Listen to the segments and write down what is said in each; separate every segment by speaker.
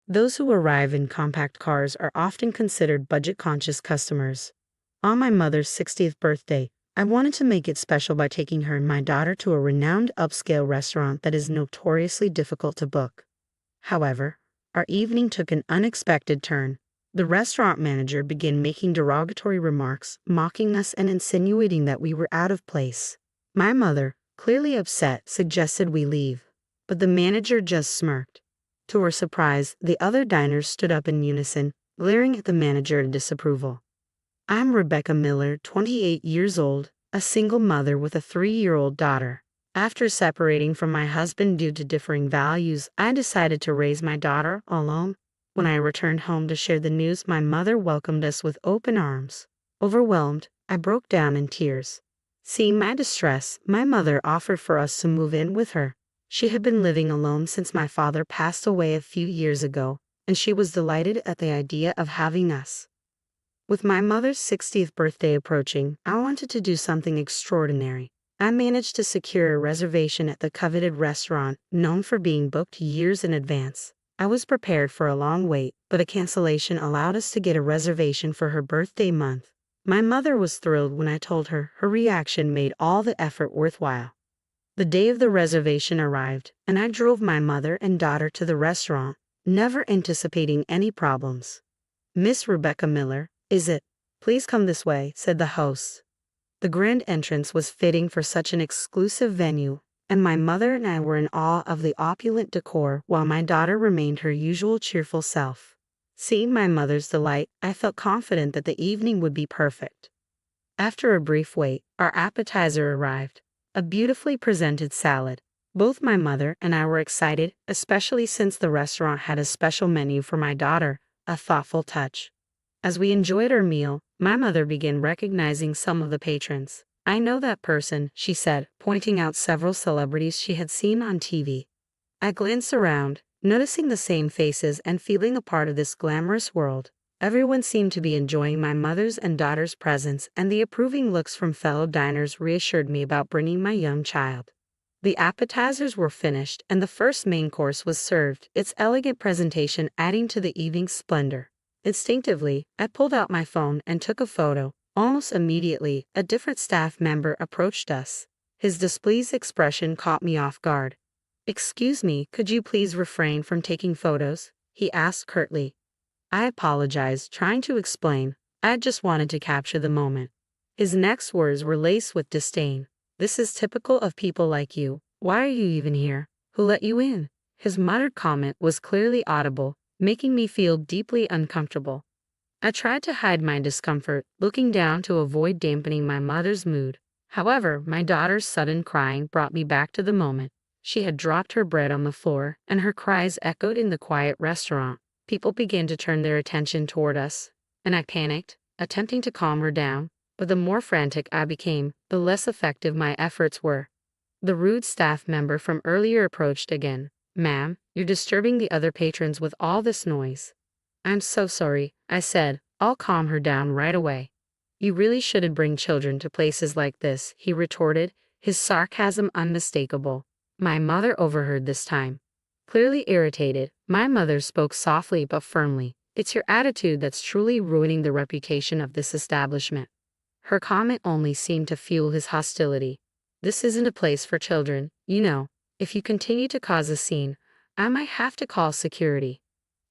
Speaker 1: Those who arrive in compact cars are often considered budget-conscious customers. On my mother's 60th birthday, I wanted to make it special by taking her and my daughter to a renowned upscale restaurant that is notoriously difficult to book. However, our evening took an unexpected turn. The restaurant manager began making derogatory remarks, mocking us and insinuating that we were out of place. My mother, clearly upset, suggested we leave, but the manager just smirked. To her surprise, the other diners stood up in unison, glaring at the manager in disapproval. I'm Rebecca Miller, 28 years old, a single mother with a 3-year-old daughter. After separating from my husband due to differing values, I decided to raise my daughter alone. When I returned home to share the news, my mother welcomed us with open arms. Overwhelmed, I broke down in tears. Seeing my distress, my mother offered for us to move in with her. She had been living alone since my father passed away a few years ago, and she was delighted at the idea of having us. With my mother's 60th birthday approaching, I wanted to do something extraordinary. I managed to secure a reservation at the coveted restaurant, known for being booked years in advance. I was prepared for a long wait, but a cancellation allowed us to get a reservation for her birthday month. My mother was thrilled when I told her. Her reaction made all the effort worthwhile. The day of the reservation arrived, and I drove my mother and daughter to the restaurant, never anticipating any problems. "Miss Rebecca Miller, is it? Please come this way," said the host. The grand entrance was fitting for such an exclusive venue, and my mother and I were in awe of the opulent decor while my daughter remained her usual cheerful self. Seeing my mother's delight, I felt confident that the evening would be perfect. After a brief wait, our appetizer arrived, a beautifully presented salad. Both my mother and I were excited, especially since the restaurant had a special menu for my daughter, a thoughtful touch. As we enjoyed our meal, my mother began recognizing some of the patrons. "I know that person," she said, pointing out several celebrities she had seen on TV. I glanced around, noticing the same faces and feeling a part of this glamorous world. Everyone seemed to be enjoying my mother's and daughter's presence, and the approving looks from fellow diners reassured me about bringing my young child. The appetizers were finished, and the first main course was served, its elegant presentation adding to the evening's splendor. Instinctively, I pulled out my phone and took a photo. Almost immediately, a different staff member approached us. His displeased expression caught me off guard. "Excuse me, could you please refrain from taking photos?" he asked curtly. I apologized, trying to explain. I just wanted to capture the moment. His next words were laced with disdain. "This is typical of people like you. Why are you even here? Who let you in?" His muttered comment was clearly audible, making me feel deeply uncomfortable. I tried to hide my discomfort, looking down to avoid dampening my mother's mood. However, my daughter's sudden crying brought me back to the moment. She had dropped her bread on the floor, and her cries echoed in the quiet restaurant. People began to turn their attention toward us, and I panicked, attempting to calm her down, but the more frantic I became, the less effective my efforts were. The rude staff member from earlier approached again. "Ma'am, you're disturbing the other patrons with all this noise." "I'm so sorry," I said. "I'll calm her down right away." "You really shouldn't bring children to places like this," he retorted, his sarcasm unmistakable. My mother overheard this time. Clearly irritated, my mother spoke softly but firmly. "It's your attitude that's truly ruining the reputation of this establishment." Her comment only seemed to fuel his hostility. "This isn't a place for children, you know. If you continue to cause a scene, I might have to call security."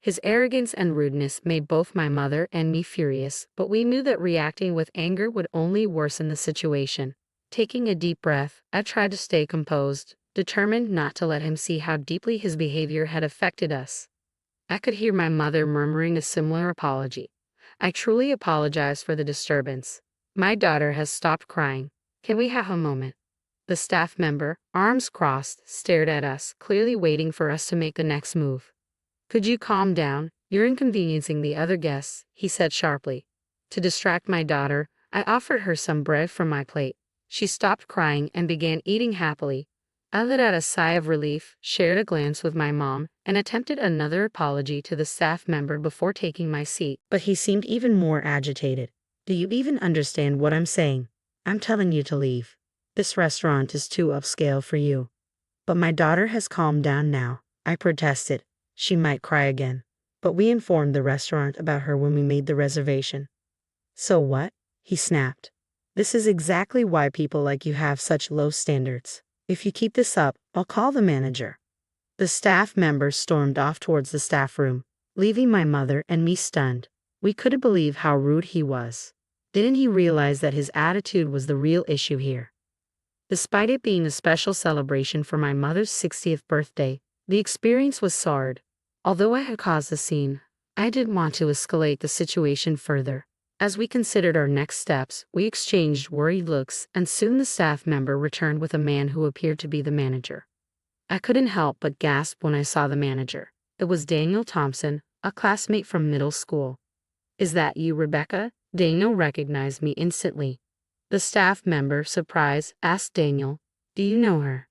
Speaker 1: His arrogance and rudeness made both my mother and me furious, but we knew that reacting with anger would only worsen the situation. Taking a deep breath, I tried to stay composed, determined not to let him see how deeply his behavior had affected us. I could hear my mother murmuring a similar apology. "I truly apologize for the disturbance. My daughter has stopped crying. Can we have a moment?" The staff member, arms crossed, stared at us, clearly waiting for us to make the next move. "Could you calm down? You're inconveniencing the other guests," he said sharply. To distract my daughter, I offered her some bread from my plate. She stopped crying and began eating happily. I let out a sigh of relief, shared a glance with my mom, and attempted another apology to the staff member before taking my seat, but he seemed even more agitated. "Do you even understand what I'm saying? I'm telling you to leave. This restaurant is too upscale for you." But my daughter has calmed down now. I protested. She might cry again. but we informed the restaurant about her when we made the reservation. So what? He snapped. This is exactly why people like you have such low standards. If you keep this up, I'll call the manager. The staff member stormed off towards the staff room, leaving my mother and me stunned. We couldn't believe how rude he was. Didn't he realize that his attitude was the real issue here? Despite it being a special celebration for my mother's 60th birthday, the experience was soured. Although I had caused a scene, I didn't want to escalate the situation further. As we considered our next steps, we exchanged worried looks, and soon the staff member returned with a man who appeared to be the manager. I couldn't help but gasp when I saw the manager. It was Daniel Thompson, a classmate from middle school. "Is that you, Rebecca?" Daniel recognized me instantly. The staff member, surprised, asked Daniel, "Do you know her?"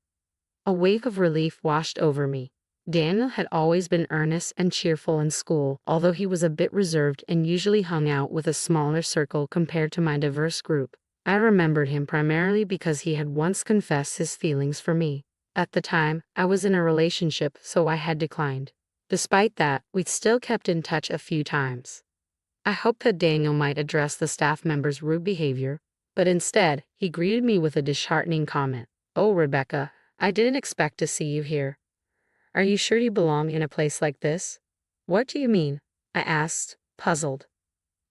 Speaker 1: A wave of relief washed over me. Daniel had always been earnest and cheerful in school, although he was a bit reserved and usually hung out with a smaller circle compared to my diverse group. I remembered him primarily because he had once confessed his feelings for me. At the time, I was in a relationship, so I had declined. Despite that, we'd still kept in touch a few times. I hoped that Daniel might address the staff member's rude behavior, but instead, he greeted me with a disheartening comment. "Oh, Rebecca, I didn't expect to see you here. Are you sure you belong in a place like this?" "What do you mean?" I asked, puzzled.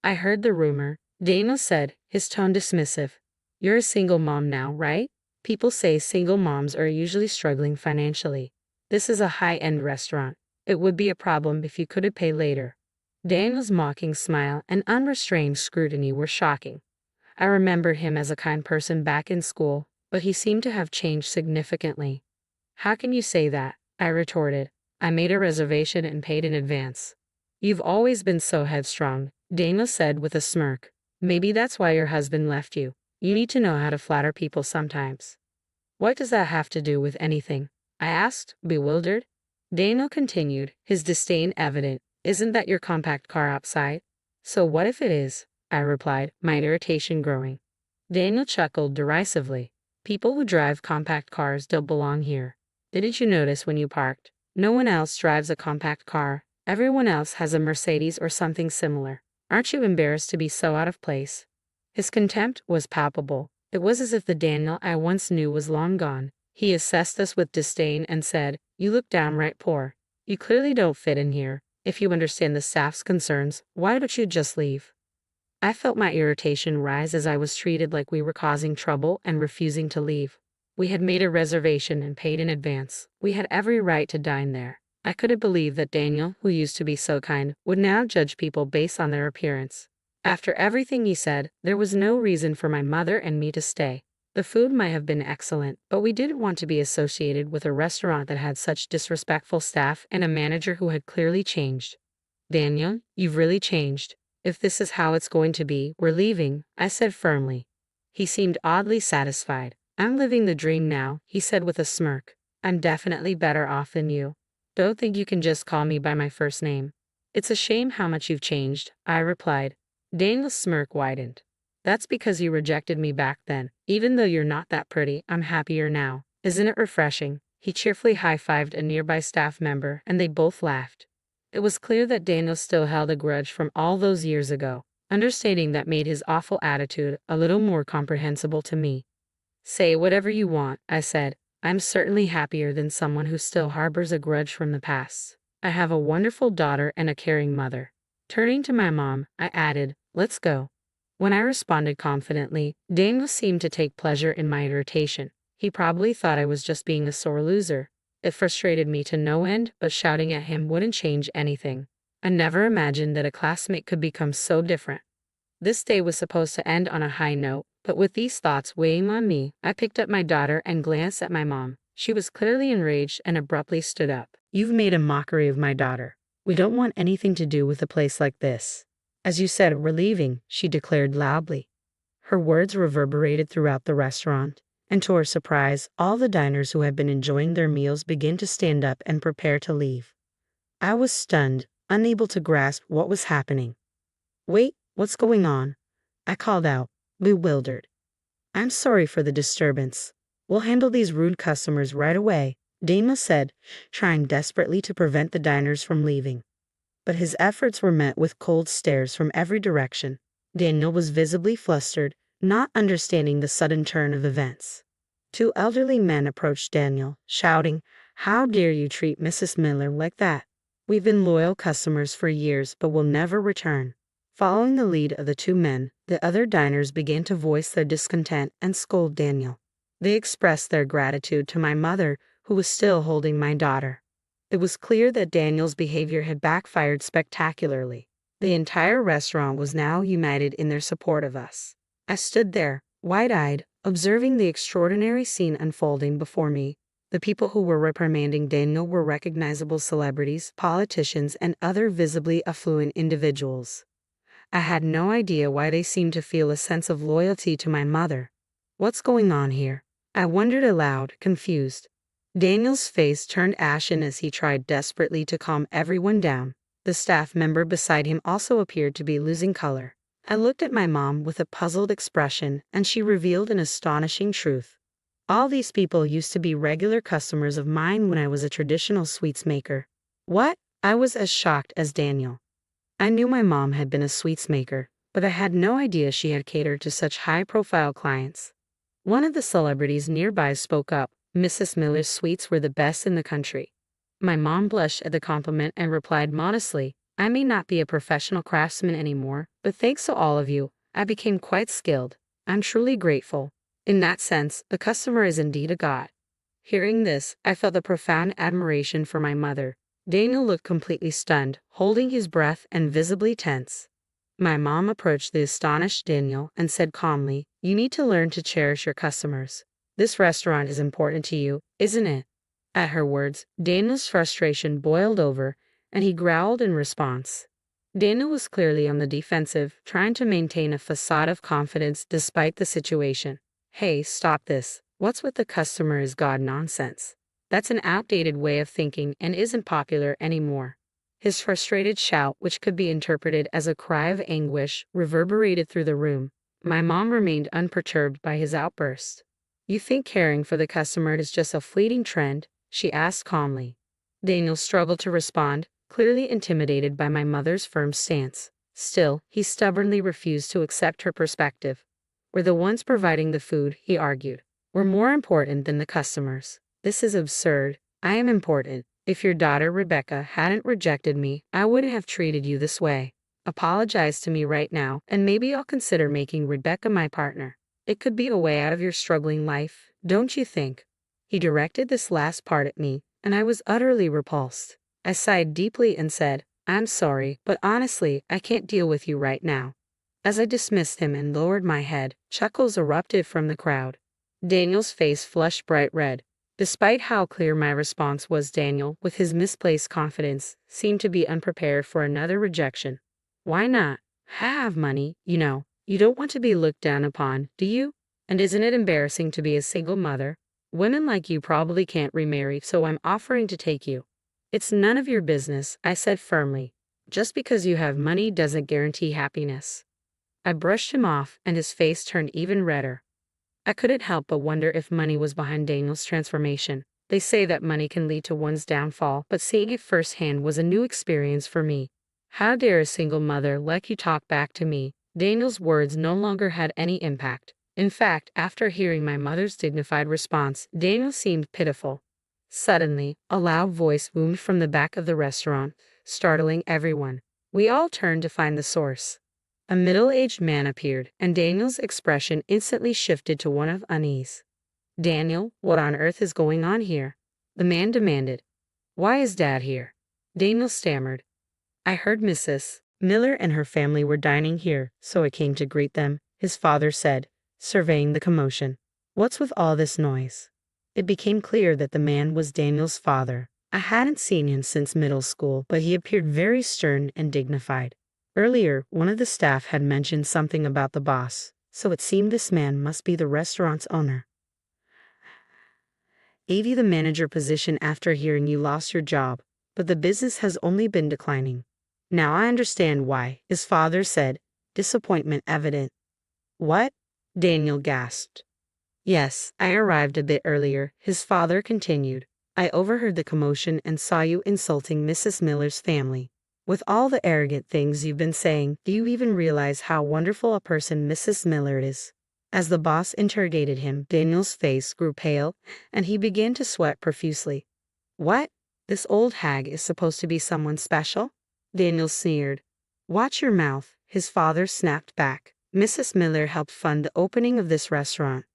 Speaker 1: "I heard the rumor," Daniel said, his tone dismissive. "You're a single mom now, right? People say single moms are usually struggling financially. This is a high-end restaurant. It would be a problem if you couldn't pay later." Daniel's mocking smile and unrestrained scrutiny were shocking. I remembered him as a kind person back in school, but he seemed to have changed significantly. "How can you say that?" I retorted. "I made a reservation and paid in advance." "You've always been so headstrong," Daniel said with a smirk. "Maybe that's why your husband left you. You need to know how to flatter people sometimes." "What does that have to do with anything?" I asked, bewildered. Daniel continued, his disdain evident. "Isn't that your compact car outside?" "So what if it is?" I replied, my irritation growing. Daniel chuckled derisively. "People who drive compact cars don't belong here. Didn't you notice when you parked? No one else drives a compact car. Everyone else has a Mercedes or something similar. Aren't you embarrassed to be so out of place?" His contempt was palpable. It was as if the Daniel I once knew was long gone. He assessed us with disdain and said, "You look downright poor. You clearly don't fit in here. If you understand the staff's concerns, why don't you just leave?" I felt my irritation rise as I was treated like we were causing trouble and refusing to leave. We had made a reservation and paid in advance. We had every right to dine there. I couldn't believe that Daniel, who used to be so kind, would now judge people based on their appearance. After everything he said, there was no reason for my mother and me to stay. The food might have been excellent, but we didn't want to be associated with a restaurant that had such disrespectful staff and a manager who had clearly changed. "Daniel, you've really changed. If this is how it's going to be, we're leaving," I said firmly. He seemed oddly satisfied. "I'm living the dream now," he said with a smirk. "I'm definitely better off than you. Don't think you can just call me by my first name." "It's a shame how much you've changed," I replied. Daniel's smirk widened. "That's because you rejected me back then. Even though you're not that pretty, I'm happier now. Isn't it refreshing?" He cheerfully high-fived a nearby staff member, and they both laughed. It was clear that Daniel still held a grudge from all those years ago. Understanding that made his awful attitude a little more comprehensible to me. "Say whatever you want," I said. "I'm certainly happier than someone who still harbors a grudge from the past. I have a wonderful daughter and a caring mother." Turning to my mom, I added, "Let's go." When I responded confidently, Daniel seemed to take pleasure in my irritation. He probably thought I was just being a sore loser. It frustrated me to no end, but shouting at him wouldn't change anything. I never imagined that a classmate could become so different. This day was supposed to end on a high note, but with these thoughts weighing on me, I picked up my daughter and glanced at my mom. She was clearly enraged and abruptly stood up. "You've made a mockery of my daughter. We don't want anything to do with a place like this. As you said, we're leaving," she declared loudly. Her words reverberated throughout the restaurant, and to our surprise, all the diners who had been enjoying their meals began to stand up and prepare to leave. I was stunned, unable to grasp what was happening. "Wait, what's going on?" I called out, bewildered. "I'm sorry for the disturbance. We'll handle these rude customers right away," Dana said, trying desperately to prevent the diners from leaving. but his efforts were met with cold stares from every direction. Daniel was visibly flustered, not understanding the sudden turn of events. Two elderly men approached Daniel, shouting, "How dare you treat Mrs. Miller like that? We've been loyal customers for years but will never return." Following the lead of the two men, the other diners began to voice their discontent and scold Daniel. They expressed their gratitude to my mother, who was still holding my daughter. It was clear that Daniel's behavior had backfired spectacularly. The entire restaurant was now united in their support of us. I stood there, wide-eyed, observing the extraordinary scene unfolding before me. The people who were reprimanding Daniel were recognizable celebrities, politicians, and other visibly affluent individuals. I had no idea why they seemed to feel a sense of loyalty to my mother. What's going on here? I wondered aloud, confused. Daniel's face turned ashen as he tried desperately to calm everyone down. The staff member beside him also appeared to be losing color. I looked at my mom with a puzzled expression, and she revealed an astonishing truth. All these people used to be regular customers of mine when I was a traditional sweets maker. What? I was as shocked as Daniel. I knew my mom had been a sweets maker, but I had no idea she had catered to such high-profile clients. One of the celebrities nearby spoke up. Mrs. Miller's sweets were the best in the country. My mom blushed at the compliment and replied modestly, "I may not be a professional craftsman anymore, but thanks to all of you, I became quite skilled. I'm truly grateful. In that sense, a customer is indeed a god." Hearing this, I felt a profound admiration for my mother. Daniel looked completely stunned, holding his breath and visibly tense. My mom approached the astonished Daniel and said calmly, "You need to learn to cherish your customers. This restaurant is important to you, isn't it?" At her words, Daniel's frustration boiled over, and he growled in response. Daniel was clearly on the defensive, trying to maintain a facade of confidence despite the situation. "Hey, stop this. What's with the customer is God nonsense? That's an outdated way of thinking and isn't popular anymore." His frustrated shout, which could be interpreted as a cry of anguish, reverberated through the room. My mom remained unperturbed by his outburst. "You think caring for the customer is just a fleeting trend?" she asked calmly. Daniel struggled to respond, clearly intimidated by my mother's firm stance. Still, he stubbornly refused to accept her perspective. "We're the ones providing the food," he argued. "We're more important than the customers. This is absurd. I am important. If your daughter Rebecca hadn't rejected me, I wouldn't have treated you this way. Apologize to me right now, and maybe I'll consider making Rebecca my partner. It could be a way out of your struggling life, don't you think?" He directed this last part at me, and I was utterly repulsed. I sighed deeply and said, "I'm sorry, but honestly, I can't deal with you right now." As I dismissed him and lowered my head, chuckles erupted from the crowd. Daniel's face flushed bright red. Despite how clear my response was, Daniel, with his misplaced confidence, seemed to be unprepared for another rejection. "Why not? Have money, you know. You don't want to be looked down upon, do you? And isn't it embarrassing to be a single mother? Women like you probably can't remarry, so I'm offering to take you." "It's none of your business," I said firmly. "Just because you have money doesn't guarantee happiness." I brushed him off, and his face turned even redder. I couldn't help but wonder if money was behind Daniel's transformation. They say that money can lead to one's downfall, but seeing it firsthand was a new experience for me. "How dare a single mother like you talk back to me?" Daniel's words no longer had any impact. In fact, after hearing my mother's dignified response, Daniel seemed pitiful. Suddenly, a loud voice boomed from the back of the restaurant, startling everyone. We all turned to find the source. A middle-aged man appeared, and Daniel's expression instantly shifted to one of unease. "Daniel, what on earth is going on here?" the man demanded. "Why is Dad here?" Daniel stammered. "I heard Mrs. Miller and her family were dining here, so I came to greet them," his father said, surveying the commotion. "What's with all this noise?" It became clear that the man was Daniel's father. I hadn't seen him since middle school, but he appeared very stern and dignified. Earlier, one of the staff had mentioned something about the boss, so it seemed this man must be the restaurant's owner. "Gave you the manager position after hearing you lost your job, but the business has only been declining. Now I understand why," his father said, disappointment evident. "What?" Daniel gasped. "Yes, I arrived a bit earlier," his father continued. "I overheard the commotion and saw you insulting Mrs. Miller's family. With all the arrogant things you've been saying, do you even realize how wonderful a person Mrs. Miller is? As the boss interrogated him, Daniel's face grew pale, and he began to sweat profusely. What? This old hag is supposed to be someone special? Daniel sneered. Watch your mouth, his father snapped back. Mrs. Miller helped fund the opening of this restaurant.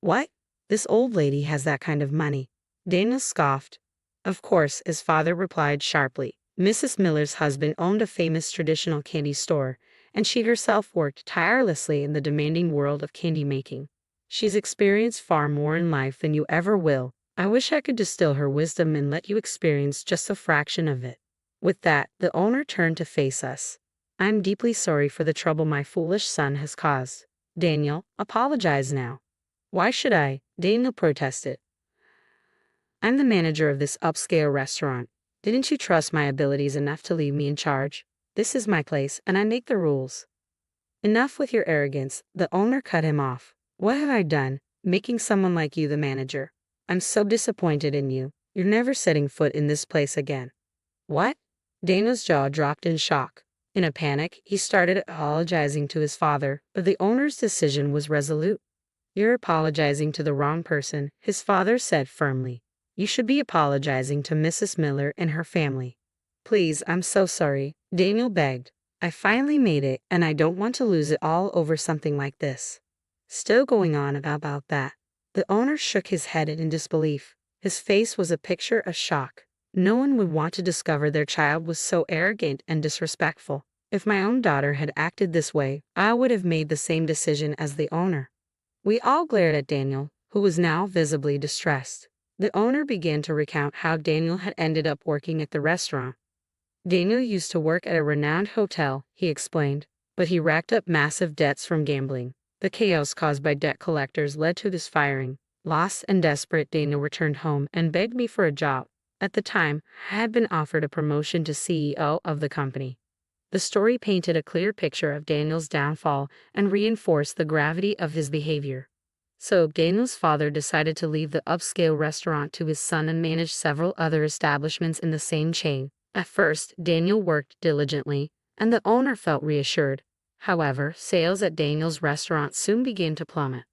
Speaker 1: What? This old lady has that kind of money. Daniel scoffed. Of course, his father replied sharply. Mrs. Miller's husband owned a famous traditional candy store, and she herself worked tirelessly in the demanding world of candy making. She's experienced far more in life than you ever will. I wish I could distill her wisdom and let you experience just a fraction of it. With that, the owner turned to face us. I'm deeply sorry for the trouble my foolish son has caused. Daniel, apologize now. Why should I? Daniel protested. I'm the manager of this upscale restaurant. Didn't you trust my abilities enough to leave me in charge? This is my place, and I make the rules. Enough with your arrogance, the owner cut him off. What have I done, making someone like you the manager? I'm so disappointed in you. You're never setting foot in this place again. What? Dana's jaw dropped in shock. In a panic, he started apologizing to his father, but the owner's decision was resolute. You're apologizing to the wrong person, his father said firmly. You should be apologizing to Mrs. Miller and her family. Please, I'm so sorry, Daniel begged. I finally made it, and I don't want to lose it all over something like this. Still going on about that. The owner shook his head in disbelief. His face was a picture of shock. No one would want to discover their child was so arrogant and disrespectful. If my own daughter had acted this way, I would have made the same decision as the owner. We all glared at Daniel, who was now visibly distressed. The owner began to recount how Daniel had ended up working at the restaurant. Daniel used to work at a renowned hotel, he explained, but he racked up massive debts from gambling. The chaos caused by debt collectors led to his firing. Lost and desperate, Daniel returned home and begged me for a job. At the time, I had been offered a promotion to CEO of the company. The story painted a clear picture of Daniel's downfall and reinforced the gravity of his behavior. So, Daniel's father decided to leave the upscale restaurant to his son and manage several other establishments in the same chain. At first, Daniel worked diligently, and the owner felt reassured. However, sales at Daniel's restaurant soon began to plummet.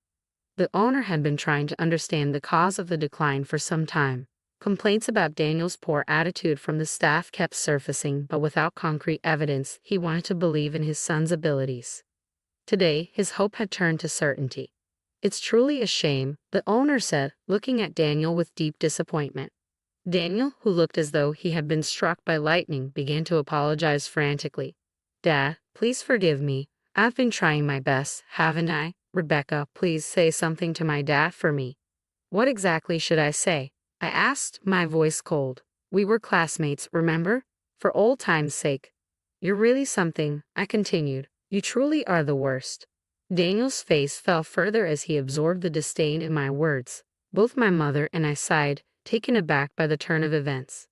Speaker 1: The owner had been trying to understand the cause of the decline for some time. Complaints about Daniel's poor attitude from the staff kept surfacing, but without concrete evidence, he wanted to believe in his son's abilities. Today, his hope had turned to certainty. It's truly a shame, the owner said, looking at Daniel with deep disappointment. Daniel, who looked as though he had been struck by lightning, began to apologize frantically. Dad, please forgive me. I've been trying my best, haven't I? Rebecca, please say something to my dad for me. What exactly should I say? I asked, my voice cold. We were classmates, remember? For old time's sake. You're really something, I continued. You truly are the worst. Daniel's face fell further as he absorbed the disdain in my words. Both my mother and I sighed, taken aback by the turn of events.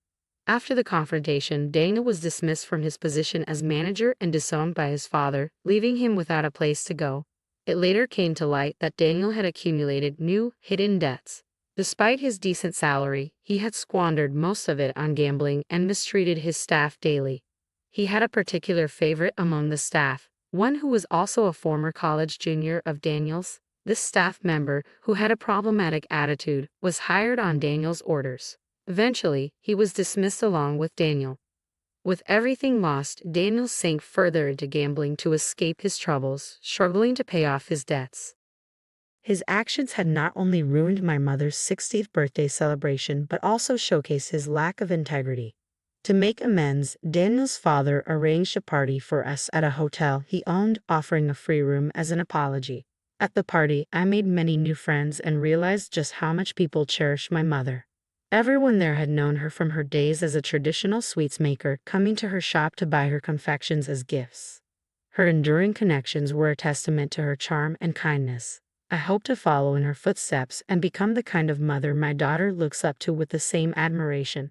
Speaker 1: After the confrontation, Daniel was dismissed from his position as manager and disowned by his father, leaving him without a place to go. It later came to light that Daniel had accumulated new, hidden debts. Despite his decent salary, he had squandered most of it on gambling and mistreated his staff daily. He had a particular favorite among the staff, one who was also a former college junior of Daniel's. This staff member, who had a problematic attitude, was hired on Daniel's orders. Eventually, he was dismissed along with Daniel. With everything lost, Daniel sank further into gambling to escape his troubles, struggling to pay off his debts. His actions had not only ruined my mother's 60th birthday celebration but also showcased his lack of integrity. To make amends, Daniel's father arranged a party for us at a hotel he owned, offering a free room as an apology. At the party, I made many new friends and realized just how much people cherish my mother. Everyone there had known her from her days as a traditional sweets maker, coming to her shop to buy her confections as gifts. Her enduring connections were a testament to her charm and kindness. I hope to follow in her footsteps and become the kind of mother my daughter looks up to with the same admiration.